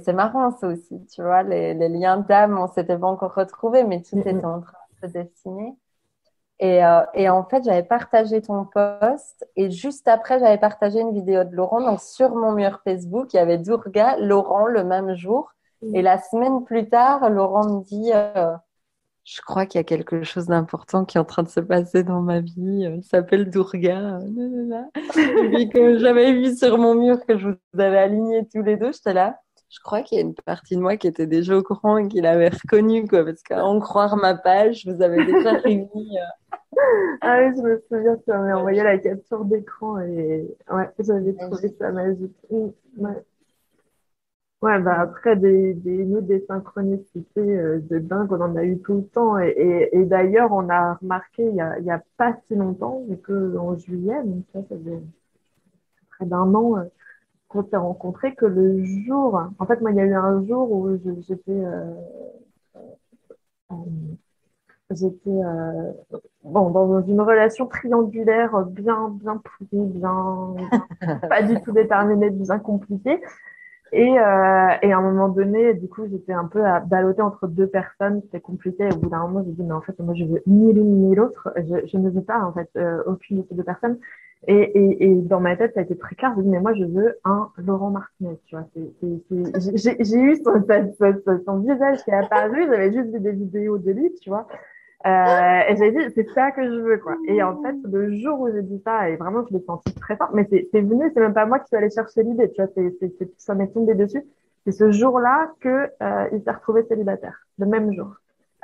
c'est marrant, ça aussi, tu vois, les liens d'âme, on s'était pas encore retrouvés, mais tout Mm, était mm. en train de se dessiner. Et en fait, j'avais partagé ton post et juste après, j'avais partagé une vidéo de Laurent. Donc, sur mon mur Facebook, il y avait Durga, Laurent le même jour. Et Mm. la semaine plus tard, Laurent me dit, je crois qu'il y a quelque chose d'important qui est en train de se passer dans ma vie. Il s'appelle Durga. Nanana. Et puis, que j'avais vu sur mon mur que je vous avais alignés tous les deux, j'étais là. Je crois qu'il y a une partie de moi qui était déjà au courant et qui l'avait reconnu, quoi, parce qu'à en croire ma page, vous avez déjà réuni. Ah oui, je me souviens, tu m'avais envoyé la capture d'écran et ouais, j'avais trouvé Magique. ça magique. Mm. Ouais. Ouais, bah après, nous, des synchronicités de dingue, on en a eu tout le temps. Et d'ailleurs, on a remarqué il y a pas si longtemps, mais que en juillet, donc ça fait près d'un an qu'on s'est rencontrés, que le jour, en fait, moi, il y a eu un jour où euh, j'étais bon, dans une relation triangulaire bien pourrie, pas du tout déterminée, bien compliquée. Et à un moment donné, du coup, j'étais un peu à balloter entre deux personnes. C'était compliqué. Au bout d'un moment, j'ai dit, mais en fait, moi, je veux ni l'une ni l'autre. Je ne veux pas, en fait, aucune de ces deux personnes. Et dans ma tête, ça a été très clair. J'ai dit, mais moi, je veux un Laurent Martinez, tu vois. J'ai eu son visage qui est apparu. J'avais juste vu des vidéos de lui, tu vois. Et j'ai dit, c'est ça que je veux, quoi. Et en fait, le jour où j'ai dit ça, et vraiment, je l'ai senti très fort, mais c'est venu, c'est même pas moi qui suis allée chercher l'idée, tu vois, ça m'est tombé dessus. C'est ce jour-là que, il s'est retrouvé célibataire, le même jour.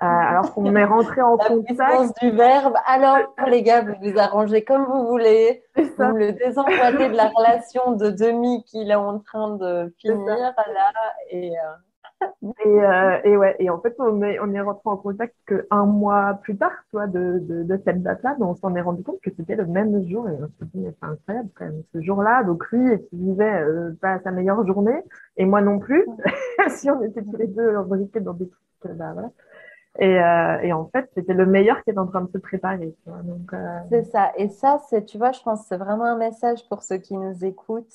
Alors qu'on est rentré en La contact, puissance du verbe. Alors, les gars, vous vous arrangez comme vous voulez. c'est Vous ça, me le désemboîtez de la relation de demi qu'il est en train de c'est ça. finir là. Et Et ouais, et en fait, on est rentré en contact que un mois plus tard, tu vois, de cette date-là, mais on s'en est rendu compte que c'était le même jour, et on s'est dit, mais c'est incroyable quand même, ce jour-là, donc lui, il vivait pas sa meilleure journée, et moi non plus, si on était tous les deux embriqués dans des trucs, bah voilà. Et en fait, c'était le meilleur qui était en train de se préparer, tu vois, donc, c'est ça. Et ça, c'est, tu vois, je pense que c'est vraiment un message pour ceux qui nous écoutent.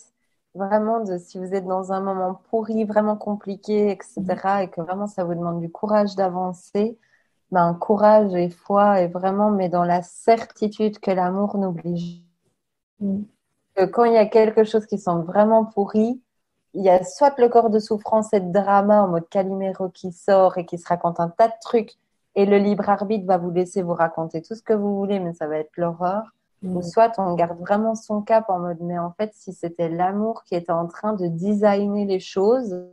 Vraiment, de si vous êtes dans un moment pourri, vraiment compliqué, etc., et que vraiment ça vous demande du courage d'avancer, ben, courage et foi, et vraiment, mais dans la certitude que l'amour n'oblige mm, que quand il y a quelque chose qui semble vraiment pourri, il y a soit le corps de souffrance et de drama en mode Calimero qui sort et qui se raconte un tas de trucs, et le libre arbitre va vous laisser vous raconter tout ce que vous voulez, mais ça va être l'horreur. Ou mm, soit on garde vraiment son cap en mode, mais en fait, si c'était l'amour qui était en train de designer les choses,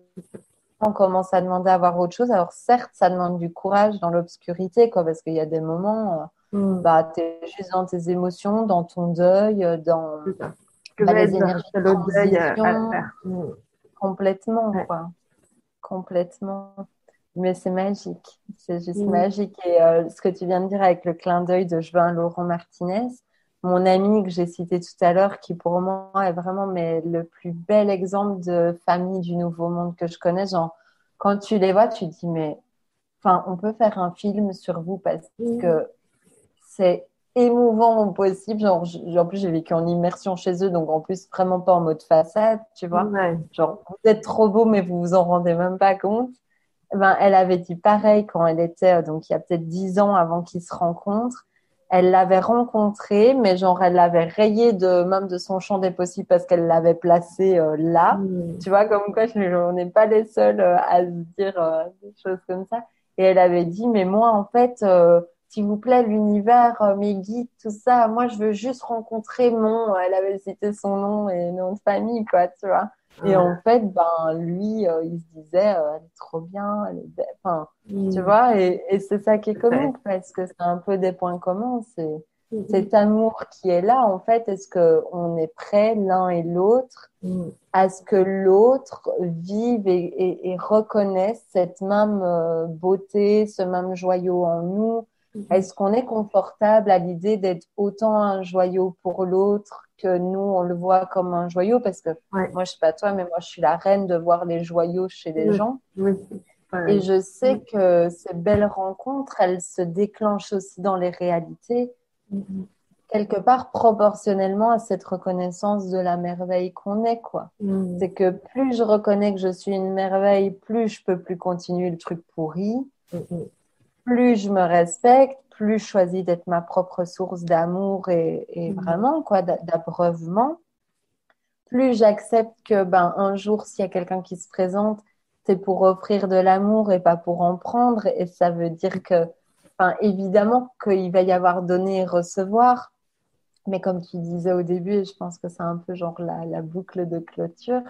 on commence à demander à voir autre chose. Alors certes, ça demande du courage dans l'obscurité, quoi, parce qu'il y a des moments, mm, bah, tu es juste dans tes émotions, dans ton deuil, dans c'est ça. Ce que bah, j'allais les dire, énergies c'est de le deuil à transition, faire. Mm, complètement, ouais, quoi. Complètement. Mais c'est magique. C'est juste mm, magique. Et ce que tu viens de dire avec le clin d'œil de je veux un Laurent Martinez, mon ami que j'ai cité tout à l'heure, qui pour moi est vraiment mais, le plus bel exemple de famille du Nouveau Monde que je connais. Genre, quand tu les vois, tu te dis, mais enfin, on peut faire un film sur vous parce mm, que c'est émouvant au possible. Genre, en plus, j'ai vécu en immersion chez eux, donc en plus, vraiment pas en mode façade, tu vois. ouais. Genre, vous êtes trop beau, mais vous vous en rendez même pas compte. Ben, elle avait dit pareil quand elle était, donc il y a peut-être 10 ans avant qu'ils se rencontrent. Elle l'avait rencontré, mais genre, elle l'avait rayé même de son champ des possibles parce qu'elle l'avait placé là. Mm, Tu vois, comme quoi, on n'est pas les seuls à se dire des choses comme ça. Et elle avait dit, mais moi, en fait, s'il vous plaît, l'univers, mes guides, tout ça, moi, je veux juste rencontrer elle avait cité son nom et nom de famille, quoi, tu vois. Et en ouais. fait, ben, lui, il se disait, elle est trop bien, elle est belle. Enfin, tu Mm, vois, et c'est ça qui est ouais. comique parce que c'est un peu des points communs. C'est Mm, cet amour qui est là, en fait. Est-ce que on est prêt l'un et l'autre mm, à ce que l'autre vive et reconnaisse cette même beauté, ce même joyau en nous? mm, Est-ce qu'on est confortable à l'idée d'être autant un joyau pour l'autre que nous, on le voit comme un joyau? Parce que ouais. moi, je sais pas toi, mais moi, je suis la reine de voir les joyaux chez les Oui, gens. oui, Et pareil. je Mm, sais que ces belles rencontres, elles se déclenchent aussi dans les réalités, mm, quelque part proportionnellement à cette reconnaissance de la merveille qu'on est, quoi. mm, C'est que plus je reconnais que je suis une merveille, plus je peux plus continuer le truc pourri, mm, mm, plus je me respecte, plus je choisis d'être ma propre source d'amour et mm, vraiment, quoi, d'abreuvement. Plus j'accepte que, ben, un jour, s'il y a quelqu'un qui se présente, c'est pour offrir de l'amour et pas pour en prendre. Et ça veut dire que, enfin, évidemment qu'il va y avoir donner et recevoir. Mais comme tu disais au début, et je pense que c'est un peu genre la boucle de clôture,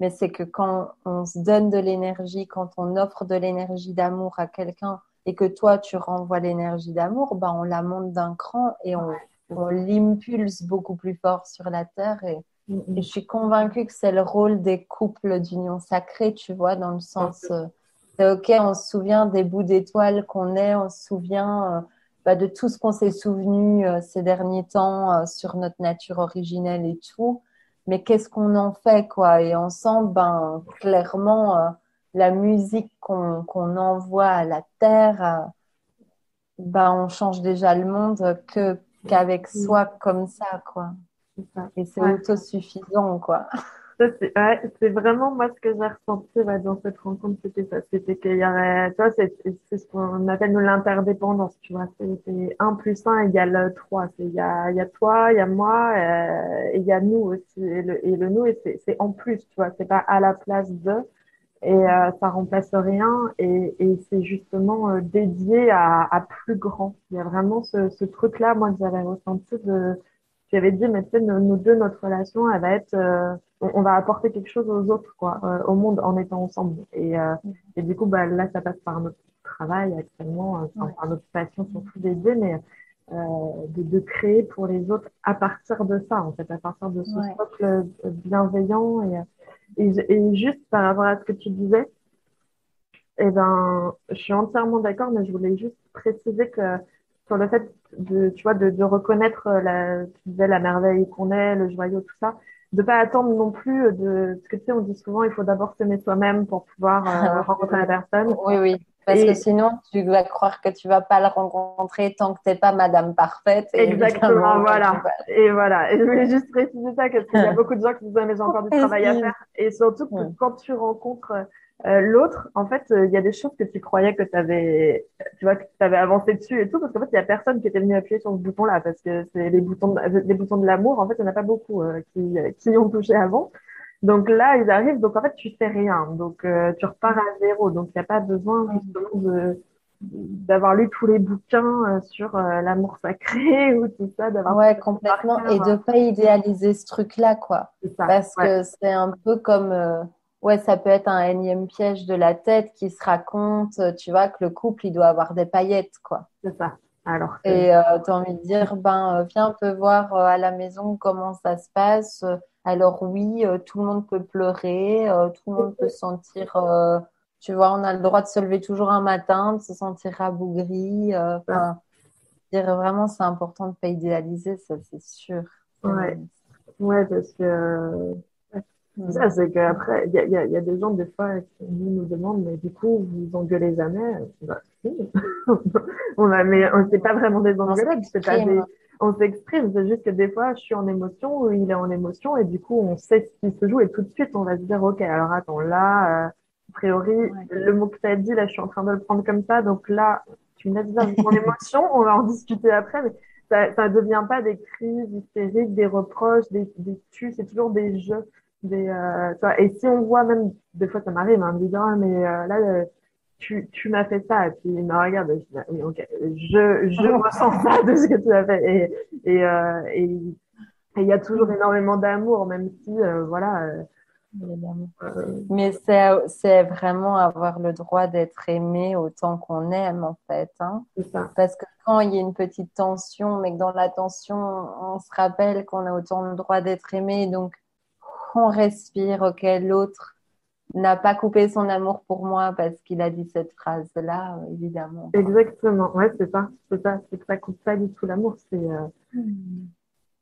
mais c'est que quand on se donne de l'énergie, quand on offre de l'énergie d'amour à quelqu'un et que toi, tu renvoies l'énergie d'amour, ben, on la monte d'un cran et on l'impulse beaucoup plus fort sur la terre. mm, Et je mm. suis convaincue que c'est le rôle des couples d'union sacrée, tu vois, dans le Bien sens, sûr. c'est OK, on se souvient des bouts d'étoiles qu'on est, on se souvient bah, de tout ce qu'on s'est souvenu ces derniers temps sur notre nature originelle et tout. Mais qu'est-ce qu'on en fait, quoi? Et ensemble, ben, clairement, la musique qu'on envoie à la terre, ben, on change déjà le monde qu'avec Mm, soi comme ça, quoi. c'est ça. Et c'est Ouais. autosuffisant, quoi. c'est vraiment moi ce que j'ai ressenti dans cette rencontre, c'était ça. C'était qu'il y aurait, tu vois, c'est ce qu'on appelle nous l'interdépendance, tu vois. C'est 1 plus 1 égale 3. Il y a toi, il y a moi, et il y a nous aussi. Et le nous, et c'est en plus, tu vois. C'est pas à la place de, et ça remplace rien. Et c'est justement dédié à plus grand. Il y a vraiment ce truc-là, moi, que j'avais ressenti de j'avais dit, mais tu sais, nous deux, notre relation, elle va être, on va apporter quelque chose aux autres, quoi, au monde en étant ensemble. Et du coup, bah, là, ça passe par notre travail actuellement, enfin, Ouais. par notre passion surtout d'aider, mais de créer pour les autres à partir de ça, en fait, à partir de ce Ouais. socle bienveillant. Et juste par rapport à ce que tu disais, eh ben, je suis entièrement d'accord, mais je voulais juste préciser que sur le fait tu vois, de reconnaître tu disais la merveille qu'on est, le joyau, tout ça, de pas attendre non plus parce que tu sais, on dit souvent, il faut d'abord s'aimer soi-même pour pouvoir Oui, rencontrer oui. la personne. Oui, oui. Parce que Et sinon, tu vas croire que tu vas pas le rencontrer tant que t'es pas Madame Parfaite. Et exactement, évidemment, voilà. Et voilà. Et je voulais juste préciser ça parce qu'il y a beaucoup de gens qui disent, ah, mais j'ai encore du travail à Précise. faire. Et surtout que Mm. quand tu rencontres l'autre, en fait, il y a des choses que tu croyais que tu avais, tu vois, que tu avais avancé dessus et tout, parce qu'en fait, il y a personne qui était venu appuyer sur ce bouton-là, parce que c'est les boutons de l'amour, en fait, il n'y en a pas beaucoup qui y ont touché avant. Donc là, ils arrivent, donc en fait, tu fais rien. Donc tu repars à zéro. Donc il n'y a pas besoin justement d'avoir lu tous les bouquins sur l'amour sacré ou tout ça, d'avoir tout Ouais, ça par complètement. Et cœur. de pas idéaliser ce truc-là, quoi. C'est ça. Parce Ouais, que c'est un peu comme, ouais, ça peut être un énième piège de la tête qui se raconte, tu vois, que le couple, il doit avoir des paillettes, quoi. c'est ça. Alors que Et t'as envie de dire, ben, viens un peu voir à la maison comment ça se passe. Alors oui, tout le monde peut pleurer, tout le monde peut se sentir, tu vois, on a le droit de se lever toujours un matin, de se sentir rabougri. ça. Enfin, dire vraiment, c'est important de pas idéaliser, ça, c'est sûr. Ouais, ouais, parce que c'est Mm. ça, c'est qu'après, il y a des gens, des fois, qui nous demandent, mais du coup, vous engueulez jamais? Bah, si. Mais on c'est pas vraiment des On engueulades, c'est pas s'exprime. des, on s'exprime, c'est juste que des fois, je suis en émotion ou il est en émotion et du coup, on sait ce qui se joue et tout de suite, on va se dire, OK, alors attends, là, a priori, Ouais. le mot que tu as dit, là, je suis en train de le prendre comme ça, donc là, tu me laisses dire mon émotion, on va en discuter après, mais ça devient pas des crises hystériques, des reproches, des tues, c'est toujours des jeux. Tu vois, et si on voit même, des fois ça m'arrive, hein, de dire, ah, mais là, tu m'as fait ça, et puis il me regarde, et je dis, ah oui, ok, je ressens ça de ce que tu as fait. Et il y a toujours énormément d'amour, même si, voilà, Évidemment. euh, Mais c'est vraiment avoir le droit d'être aimé autant qu'on aime, en fait, hein. c'est ça. Parce que quand il y a une petite tension, mais que dans la tension, on se rappelle qu'on a autant le droit d'être aimé, donc on respire, ok, l'autre n'a pas coupé son amour pour moi parce qu'il a dit cette phrase-là, évidemment, quoi. Exactement, ouais, c'est que ça coupe pas du tout l'amour, Mm.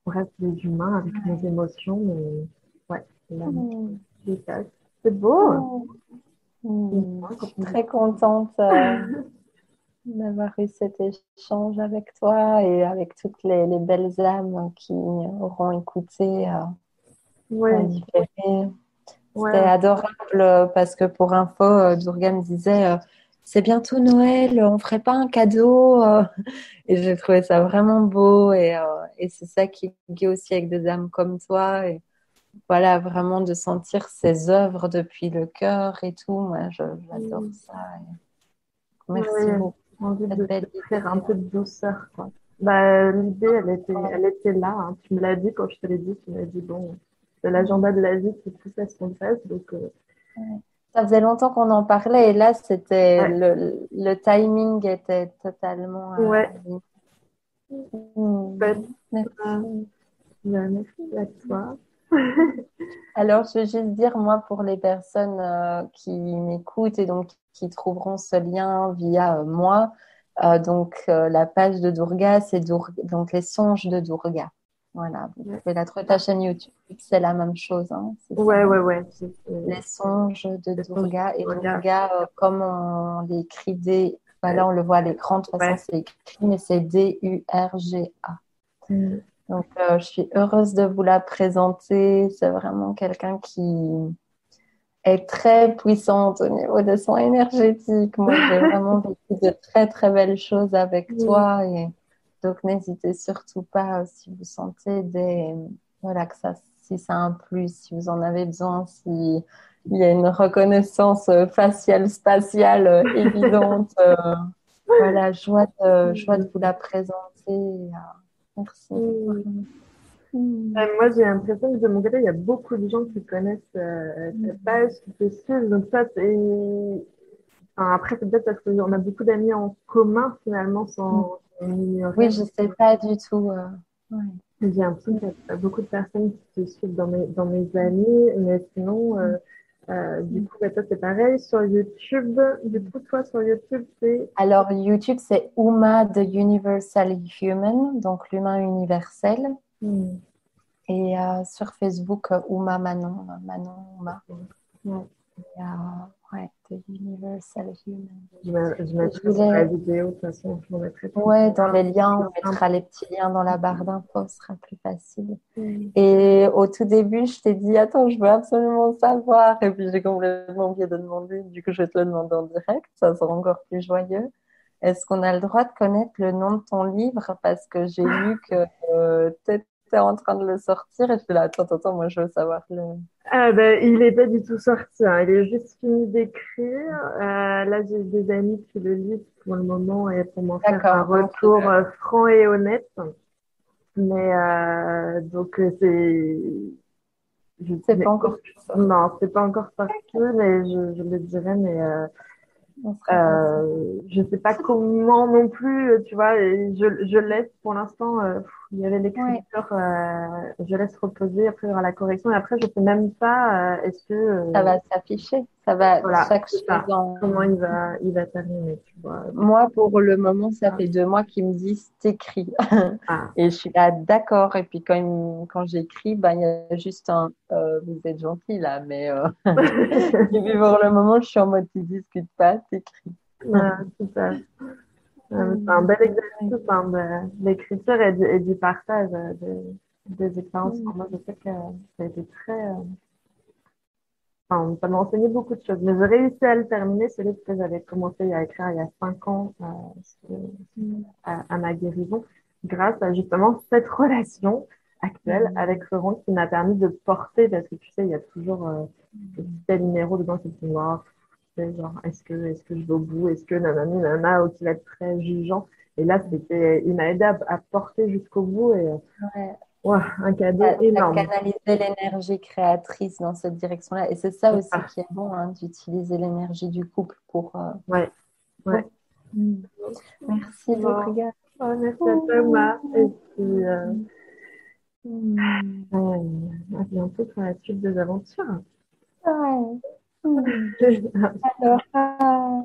on reste des humains avec nos Ouais. émotions, mais ouais, l'amour, Mm. c'est ça. C'est beau. Mm. Mm. Je Quand suis on dit très contente d'avoir eu cet échange avec toi et avec toutes les belles âmes qui auront écouté en ouais, différé. C'était ouais, adorable parce que pour info, Durga me disait c'est bientôt Noël, on ferait pas un cadeau et j'ai trouvé ça vraiment beau et c'est ça qui est aussi avec des âmes comme toi et voilà vraiment de sentir ces œuvres depuis le cœur et tout. Moi, j'adore ouais, ça. Merci ouais, beaucoup j'ai envie pour cette belle faire un idée. peu de douceur, quoi. Bah, l'idée, elle était là, hein. Tu me l'as dit quand je te l'ai dit, tu m'as dit, bon, c'est l'agenda de la vie, c'est tout ça, ce qu'on fait, donc, Ça faisait longtemps qu'on en parlait et là, c'était ouais, le timing était totalement ouais, Hmm. chouette. Euh, Merci. merci à toi. Alors, je veux juste dire, moi, pour les personnes qui m'écoutent et donc qui trouveront ce lien via moi, la page de Durga, c'est donc les songes de Durga. Voilà, vous Ouais, pouvez la trouver ta chaîne YouTube, c'est la même chose, hein, c'est ça, ouais, hein. ouais, ouais, Les songes de c'est son Durga et regard. Durga, comme on l'écrit voilà, on le voit à l'écran, de toute façon, Ouais. c'est écrit, mais c'est Durga. Donc, je suis heureuse de vous la présenter. C'est vraiment quelqu'un qui est très puissante au niveau de son énergétique. Moi, j'ai vraiment vécu de très, très belles choses avec Mm. toi. Et donc, n'hésitez surtout pas si vous sentez voilà, si c'est un plus, si vous en avez besoin, si il y a une reconnaissance faciale, spatiale évidente. Voilà, joie de vous la présenter. Merci. Mm. Vraiment. Mm. Moi, j'ai l'impression que de mon côté, il y a beaucoup de gens qui connaissent ta page, qui te suivent. Donc ça, c'est... Enfin, après, c'est peut-être parce qu'on a beaucoup d'amis en commun, finalement, sans Oui, ignorer. je sais pas du tout. Ouais. J'ai l'impression qu'il y a beaucoup de personnes qui te suivent dans mes amis. Mais sinon, du coup, bah, toi, c'est pareil. Sur YouTube, du coup, toi, sur YouTube, c'est... Alors, YouTube, c'est Uma the Universal Human, donc l'humain universel. Hmm. Et sur Facebook, Uma Manon, Manon Uma. Ouais. Et, ouais, the Universal Human. Je Et je mettrai sur la voulais, vidéo, de toute façon, je m'en mettrai tout ouais, dans ça. les liens, C'est on simple. mettra les petits liens dans la barre d'infos, ce sera plus facile. Hmm. Et au tout début, je t'ai dit, attends, je veux absolument savoir. Et puis j'ai complètement oublié de demander. Du coup, je vais te le demander en direct. Ça sera encore plus joyeux. Est-ce qu'on a le droit de connaître le nom de ton livre? Parce que j'ai lu que tu étais en train de le sortir. Et je suis là, attends, moi je veux savoir le. Ah ben, il n'est pas du tout sorti, hein. Il est juste fini d'écrire. Là, j'ai des amis qui le lisent pour le moment et pour m'en faire un D'accord, ok. retour franc et honnête. Mais donc, C'est pas mais, encore sorti. non, c'est pas encore sorti, mais je le dirai. Mais On sera content. je sais pas comment non plus, tu vois. Et je laisse pour l'instant. Il y avait Ouais, l'écriture, je laisse reposer. Après, il y aura la correction. Et après, je sais même pas. Est-ce que ça va s'afficher. Ça va, voilà, chaque c'est chose ça. Comment il va terminer, tu vois. Moi, pour le moment, ça Ah, fait 2 mois qu'ils me disent t'écris. ah. Et je suis là, d'accord. Et puis quand j'écris, ben, il y a juste un vous êtes gentil là, mais et puis pour le moment, je suis en mode tu discutes pas, t'écris. C'est ça. C'est un Mm. bel Ouais. exercice hein, de l'écriture et du partage des expériences. Mm. Enfin, moi, je sais que ça a été enfin, ça m'a enseigné beaucoup de choses. Mais j'ai réussi à le terminer, ce livre que j'avais commencé à écrire il y a 5 ans Mm. à ma guérison, grâce à justement cette relation actuelle Mm. avec Laurent qui m'a permis de porter, parce que tu sais, il y a toujours ce petit numéro dedans qui te dit, wow, tu sais, genre, est-ce que je vais au bout, est-ce que nanani, nanana, ou qui va être très jugeant. Et là, il m'a aidé à porter jusqu'au bout et Ouais. ouais, un cadeau T'as énorme. canalisé l'énergie créatrice dans cette direction-là. Et c'est ça C'est aussi ça. qui est bon, hein, d'utiliser l'énergie du couple pour. Ouais, ouais. Ouais. Mm. Merci, Bon. Lauria. Oh, merci à Mm. Thomas. Et puis, Mm. à bientôt pour la suite des aventures. Ouais. Mm. Alors,